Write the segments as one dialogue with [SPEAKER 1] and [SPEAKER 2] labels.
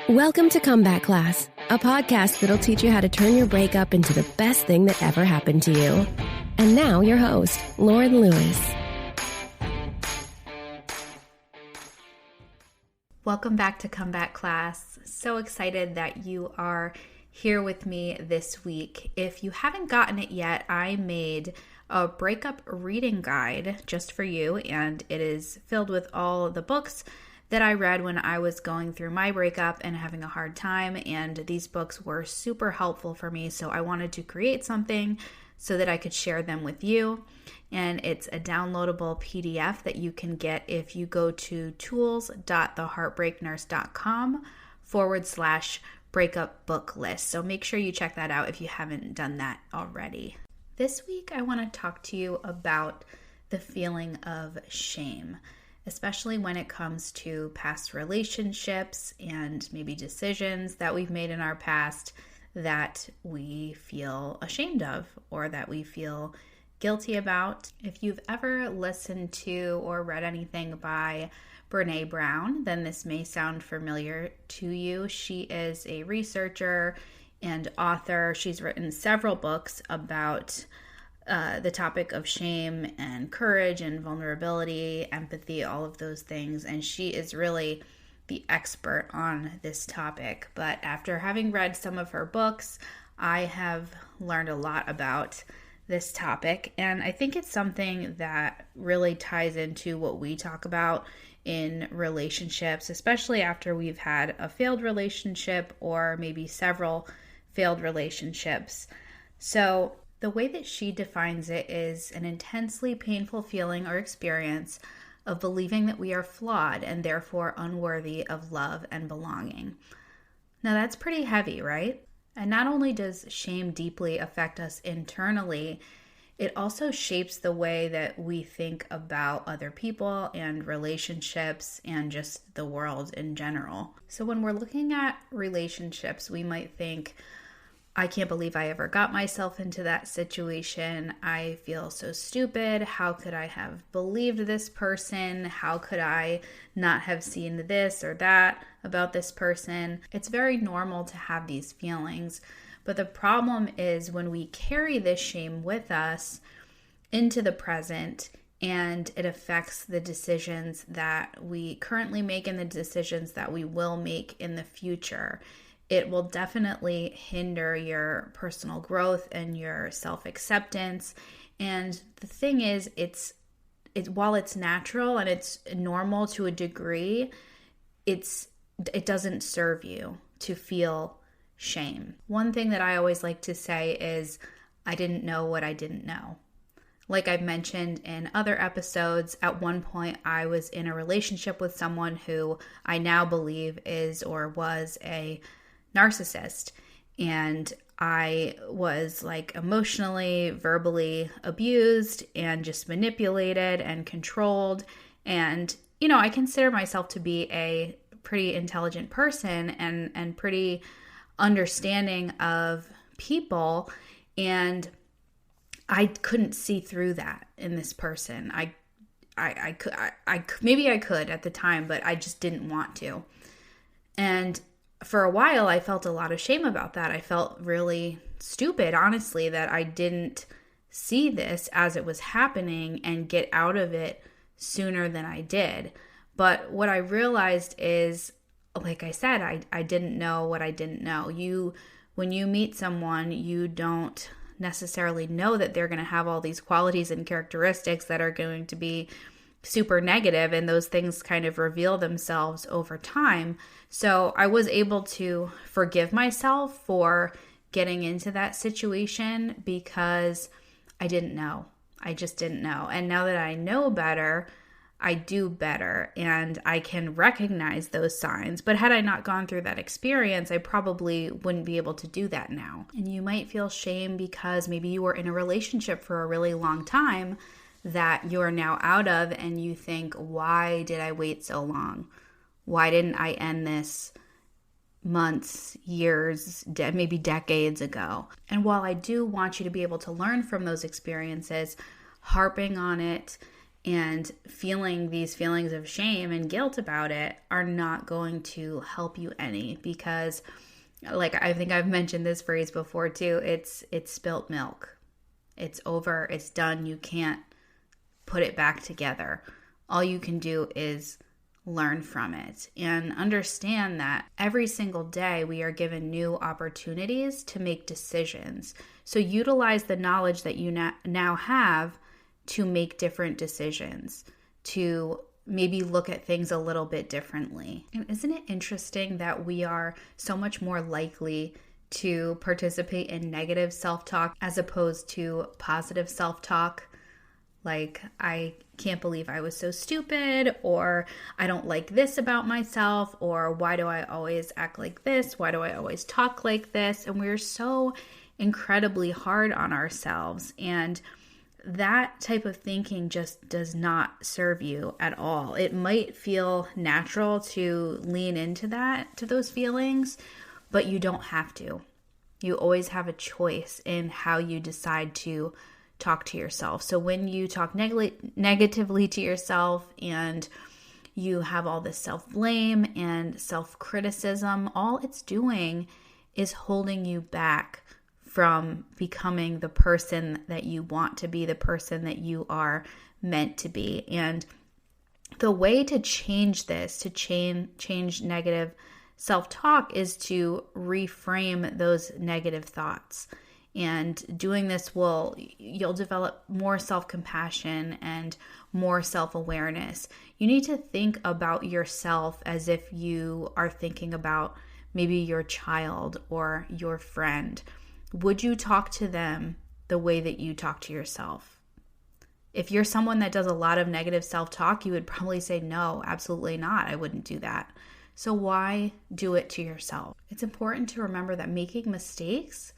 [SPEAKER 1] Welcome to Comeback Class, a podcast that'll teach you how to turn your breakup into the best thing that ever happened to you. And now your host, Lauren Lewis.
[SPEAKER 2] Welcome back to Comeback Class. So excited that you are here with me this week. If you haven't gotten it yet, I made a breakup reading guide just for you, and it is filled with all of the books that I read when I was going through my breakup and having a hard time, and these books were super helpful for me, so I wanted to create something so that I could share them with you. And it's a downloadable PDF that you can get if you go to tools.theheartbreaknurse.com/breakup book list. So make sure you check that out if you haven't done that already. This week, I want to talk to you about the feeling of shame, especially when it comes to past relationships and maybe decisions that we've made in our past that we feel ashamed of or that we feel guilty about. If you've ever listened to or read anything by Brené Brown, then this may sound familiar to you. She is a researcher and author. She's written several books about the topic of shame and courage and vulnerability, empathy, all of those things. And she is really the expert on this topic. But after having read some of her books, I have learned a lot about this topic. And I think it's something that really ties into what we talk about in relationships, especially after we've had a failed relationship or maybe several failed relationships. So the way that she defines it is an intensely painful feeling or experience of believing that we are flawed and therefore unworthy of love and belonging. Now that's pretty heavy, right? And not only does shame deeply affect us internally, it also shapes the way that we think about other people and relationships and just the world in general. So when we're looking at relationships, we might think, I can't believe I ever got myself into that situation. I feel so stupid. How could I have believed this person? How could I not have seen this or that about this person? It's very normal to have these feelings. But the problem is when we carry this shame with us into the present and it affects the decisions that we currently make and the decisions that we will make in the future. It will definitely hinder your personal growth and your self-acceptance. And the thing is, it's while it's natural and it's normal to a degree, it doesn't serve you to feel shame. One thing that I always like to say is, I didn't know what I didn't know. Like I've mentioned in other episodes, at one point I was in a relationship with someone who I now believe is or was a narcissist, and I was like emotionally, verbally abused and just manipulated and controlled. And, I consider myself to be a pretty intelligent person and pretty understanding of people. And I couldn't see through that in this person. I maybe I could at the time, but I just didn't want to. And for a while, I felt a lot of shame about that. I felt really stupid, honestly, that I didn't see this as it was happening and get out of it sooner than I did. But what I realized is, like I said, I didn't know what I didn't know. When you meet someone, you don't necessarily know that they're going to have all these qualities and characteristics that are going to be super negative, and those things kind of reveal themselves over time. So I was able to forgive myself for getting into that situation because I didn't know. I just didn't know. And now that I know better, I do better and I can recognize those signs. But had I not gone through that experience, I probably wouldn't be able to do that now. And you might feel shame because maybe you were in a relationship for a really long time that you're now out of, and you think, why did I wait so long? Why didn't I end this months, years, maybe decades ago? And while I do want you to be able to learn from those experiences, harping on it And feeling these feelings of shame and guilt about it are not going to help you any, because like I think I've mentioned this phrase before too, it's spilt milk. It's over, it's done. You can't put it back together. All you can do is learn from it and understand that every single day we are given new opportunities to make decisions. So utilize the knowledge that you now have to make different decisions, to maybe look at things a little bit differently. And isn't it interesting that we are so much more likely to participate in negative self-talk as opposed to positive self-talk? Like, I can't believe I was so stupid, or I don't like this about myself, or why do I always act like this? Why do I always talk like this? And we're so incredibly hard on ourselves. And that type of thinking just does not serve you at all. It might feel natural to lean into those feelings, but you don't have to. You always have a choice in how you decide to talk to yourself. So when you talk negatively to yourself and you have all this self-blame and self-criticism, all it's doing is holding you back from becoming the person that you want to be, the person that you are meant to be. And the way to change this, to change negative self-talk, is to reframe those negative thoughts. And doing this you'll develop more self-compassion and more self-awareness. You need to think about yourself as if you are thinking about maybe your child or your friend. Would you talk to them the way that you talk to yourself? If you're someone that does a lot of negative self-talk, you would probably say, no, absolutely not. I wouldn't do that. So why do it to yourself? It's important to remember that making mistakes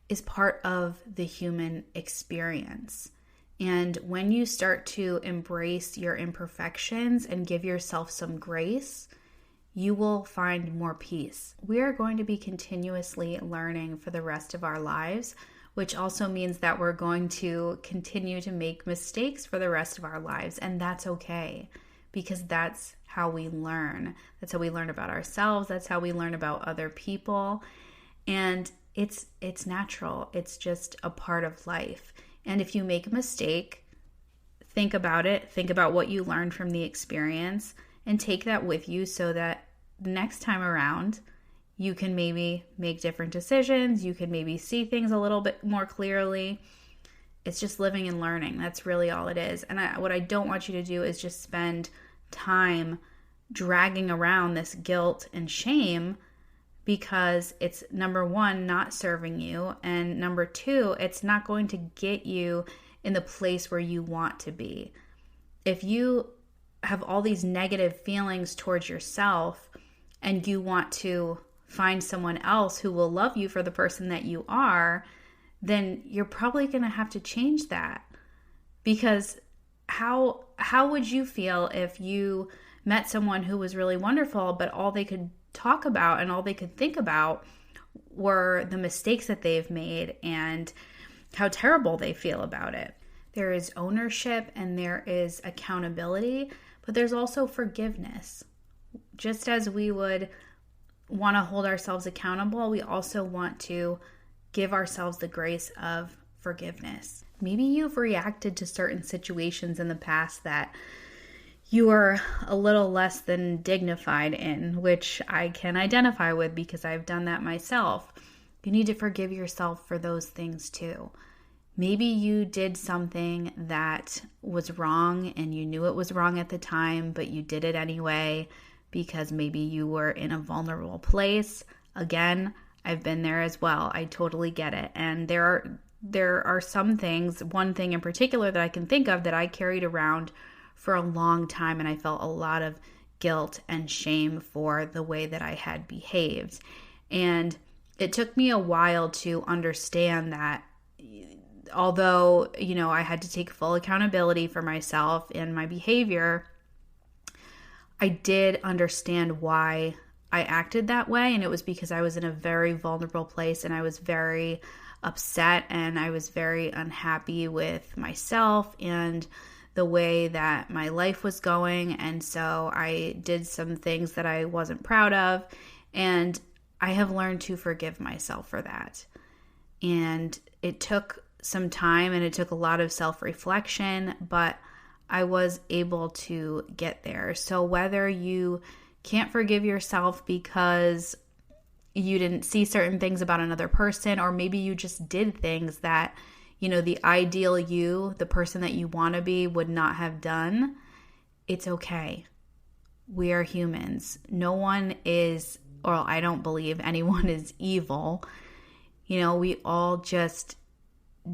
[SPEAKER 2] is part of the human experience. And when you start to embrace your imperfections and give yourself some grace, you will find more peace. We are going to be continuously learning for the rest of our lives, which also means that we're going to continue to make mistakes for the rest of our lives. And that's okay, because that's how we learn. That's how we learn about ourselves. That's how we learn about other people. And it's natural. It's just a part of life. And if you make a mistake, think about it. Think about what you learned from the experience and take that with you so that the next time around, you can maybe make different decisions. You can maybe see things a little bit more clearly. It's just living and learning. That's really all it is. And what I don't want you to do is just spend time dragging around this guilt and shame, because it's, number one, not serving you, and number two, it's not going to get you in the place where you want to be. If you have all these negative feelings towards yourself and you want to find someone else who will love you for the person that you are, then you're probably going to have to change that. Because how would you feel if you met someone who was really wonderful, but all they could talk about and all they could think about were the mistakes that they've made and how terrible they feel about it? There is ownership and there is accountability, but there's also forgiveness. Just as we would want to hold ourselves accountable, we also want to give ourselves the grace of forgiveness. Maybe you've reacted to certain situations in the past that you are a little less than dignified in, which I can identify with because I've done that myself. You need to forgive yourself for those things too. Maybe you did something that was wrong and you knew it was wrong at the time, but you did it anyway because maybe you were in a vulnerable place. Again, I've been there as well. I totally get it. And there are some things, one thing in particular that I can think of that I carried around for a long time, and I felt a lot of guilt and shame for the way that I had behaved. And it took me a while to understand that although, I had to take full accountability for myself and my behavior, I did understand why I acted that way. And it was because I was in a very vulnerable place and I was very upset and I was very unhappy with myself and the way that my life was going. And so I did some things that I wasn't proud of. And I have learned to forgive myself for that. And it took some time and it took a lot of self-reflection, but I was able to get there. So whether you can't forgive yourself because you didn't see certain things about another person, or maybe you just did things that, the ideal you, the person that you want to be, would not have done, it's okay. We are humans. No one is, or I don't believe anyone is evil. We all just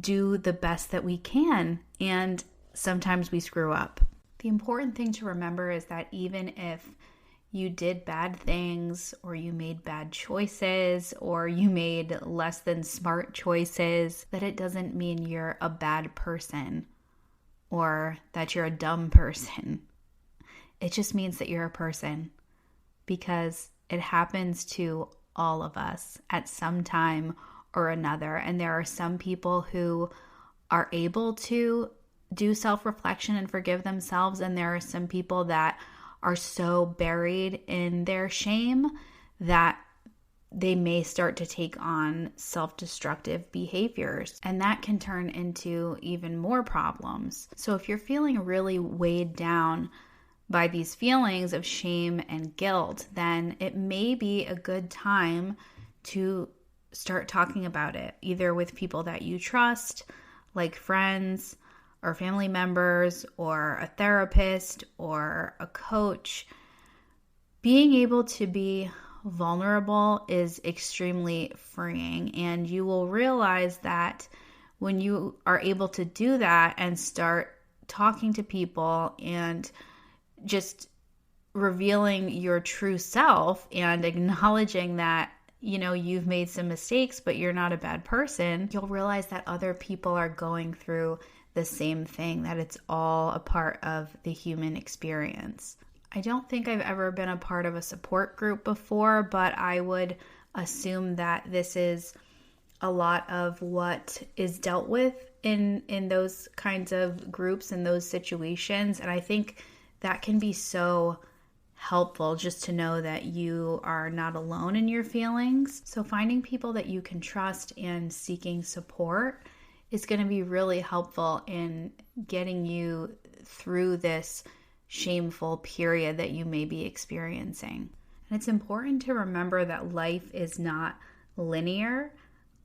[SPEAKER 2] do the best that we can, and sometimes we screw up. The important thing to remember is that even if you did bad things, or you made bad choices, or you made less than smart choices, that it doesn't mean you're a bad person or that you're a dumb person. It just means that you're a person, because it happens to all of us at some time or another. And there are some people who are able to do self-reflection and forgive themselves, and there are some people that are so buried in their shame that they may start to take on self-destructive behaviors, and that can turn into even more problems. So if you're feeling really weighed down by these feelings of shame and guilt, then it may be a good time to start talking about it, either with people that you trust, like friends or family members, or a therapist or a coach. Being able to be vulnerable is extremely freeing, and you will realize that when you are able to do that and start talking to people and just revealing your true self and acknowledging that you've made some mistakes, but you're not a bad person, you'll realize that other people are going through the same thing, that it's all a part of the human experience. I don't think I've ever been a part of a support group before, but I would assume that this is a lot of what is dealt with in those kinds of groups and those situations. And I think that can be so helpful, just to know that you are not alone in your feelings. So finding people that you can trust and seeking support is going to be really helpful in getting you through this shameful period that you may be experiencing. And it's important to remember that life is not linear.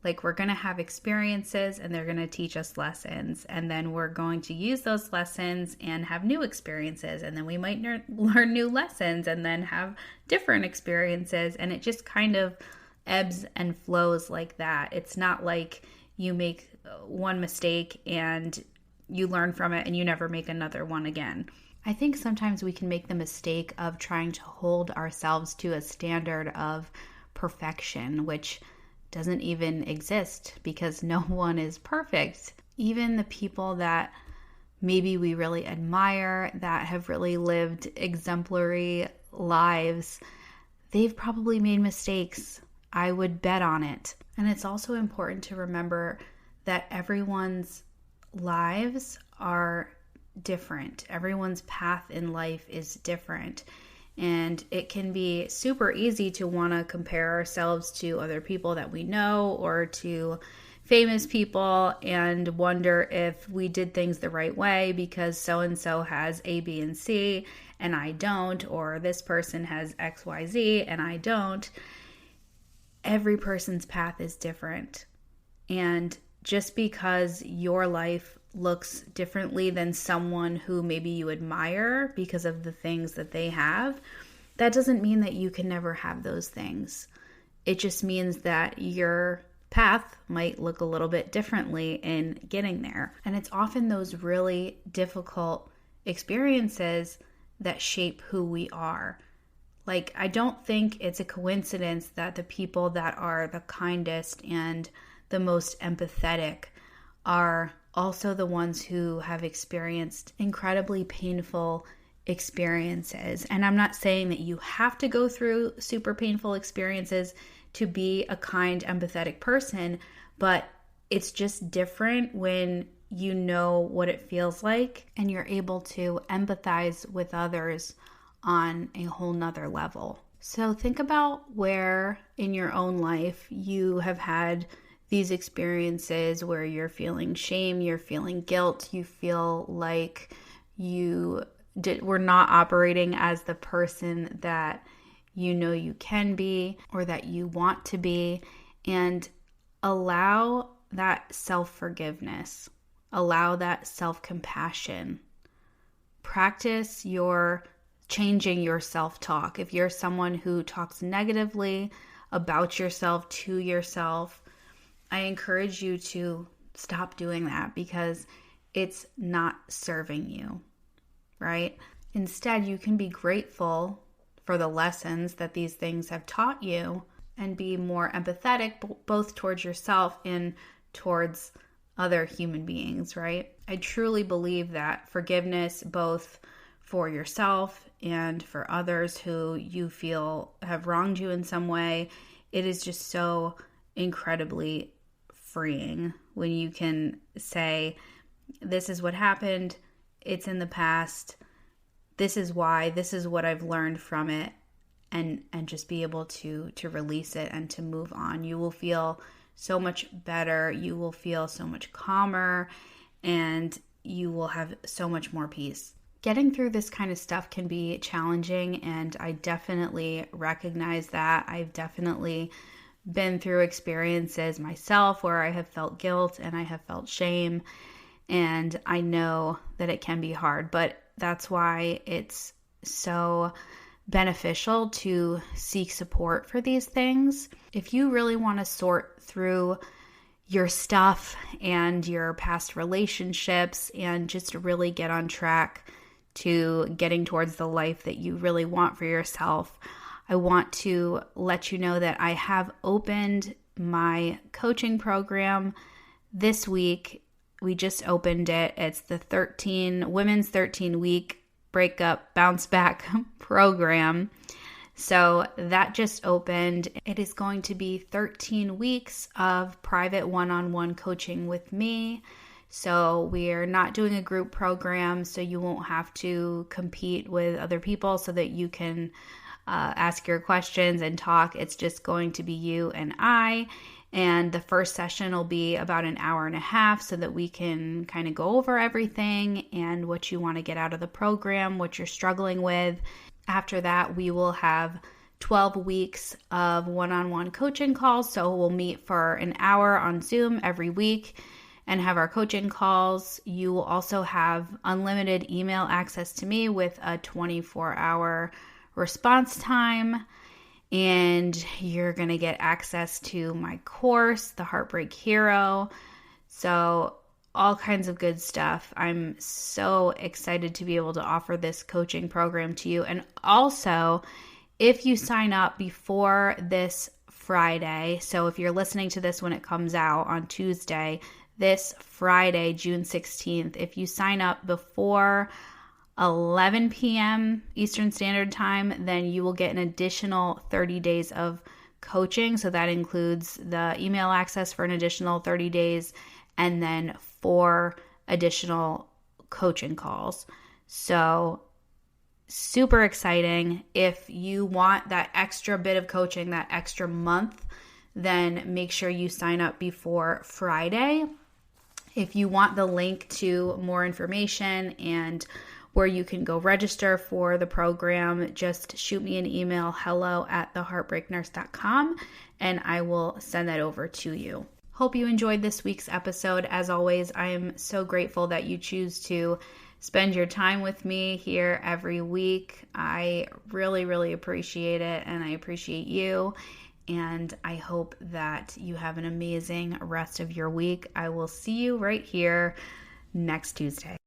[SPEAKER 2] Like, we're going to have experiences and they're going to teach us lessons, and then we're going to use those lessons and have new experiences, and then we might learn new lessons and then have different experiences, and it just kind of ebbs and flows like that. It's not like you make one mistake and you learn from it and you never make another one again. I think sometimes we can make the mistake of trying to hold ourselves to a standard of perfection, which doesn't even exist, because no one is perfect. Even the people that maybe we really admire, that have really lived exemplary lives, they've probably made mistakes. I would bet on it. And it's also important to remember that everyone's lives are different. Everyone's path in life is different. And it can be super easy to want to compare ourselves to other people that we know, or to famous people, and wonder if we did things the right way because so-and-so has A, B, and C and I don't, or this person has X, Y, Z and I don't. Every person's path is different. And just because your life looks differently than someone who maybe you admire because of the things that they have, that doesn't mean that you can never have those things. It just means that your path might look a little bit differently in getting there. And it's often those really difficult experiences that shape who we are. Like, I don't think it's a coincidence that the people that are the kindest and the most empathetic are also the ones who have experienced incredibly painful experiences. And I'm not saying that you have to go through super painful experiences to be a kind, empathetic person, but it's just different when you know what it feels like, and you're able to empathize with others on a whole nother level. So think about where in your own life you have had these experiences where you're feeling shame, you're feeling guilt, you feel like you were not operating as the person that you know you can be or that you want to be, and allow that self-forgiveness, allow that self-compassion. Practice your changing your self-talk. If you're someone who talks negatively about yourself to yourself, I encourage you to stop doing that because it's not serving you, right? Instead, you can be grateful for the lessons that these things have taught you and be more empathetic both towards yourself and towards other human beings, right? I truly believe that forgiveness, both for yourself and for others who you feel have wronged you in some way, it is just so incredibly freeing when you can say, this is what happened, it's in the past, this is why, this is what I've learned from it, and just be able to release it and to move on. You will feel so much better, you will feel so much calmer, and you will have so much more peace. Getting through this kind of stuff can be challenging, and I definitely recognize that. I've definitely been through experiences myself where I have felt guilt and I have felt shame, and I know that it can be hard, but that's why it's so beneficial to seek support for these things. If you really want to sort through your stuff and your past relationships and just really get on track to getting towards the life that you really want for yourself, I want to let you know that I have opened my coaching program this week. We just opened it. It's the Women's 13-Week Breakup Bounce Back program. So that just opened. It is going to be 13 weeks of private one-on-one coaching with me. So we're not doing a group program, so you won't have to compete with other people so that you can ask your questions and talk. It's just going to be you and I. And the first session will be about an hour and a half so that we can kind of go over everything and what you want to get out of the program, what you're struggling with. After that, we will have 12 weeks of one-on-one coaching calls. So we'll meet for an hour on Zoom every week and have our coaching calls. You will also have unlimited email access to me with a 24-hour response time. And you're going to get access to my course, The Heartbreak Hero. So all kinds of good stuff. I'm so excited to be able to offer this coaching program to you. And also, if you sign up before this Friday, so if you're listening to this when it comes out on Tuesday, this Friday, June 16th, if you sign up before 11 p.m. Eastern Standard Time, then you will get an additional 30 days of coaching. So that includes the email access for an additional 30 days and then 4 additional coaching calls. So super exciting. If you want that extra bit of coaching, that extra month, then make sure you sign up before Friday. If you want the link to more information and where you can go register for the program, just shoot me an email, hello@theheartbreaknurse.com, and I will send that over to you. Hope you enjoyed this week's episode. As always, I am so grateful that you choose to spend your time with me here every week. I really, really appreciate it, and I appreciate you. And I hope that you have an amazing rest of your week. I will see you right here next Tuesday.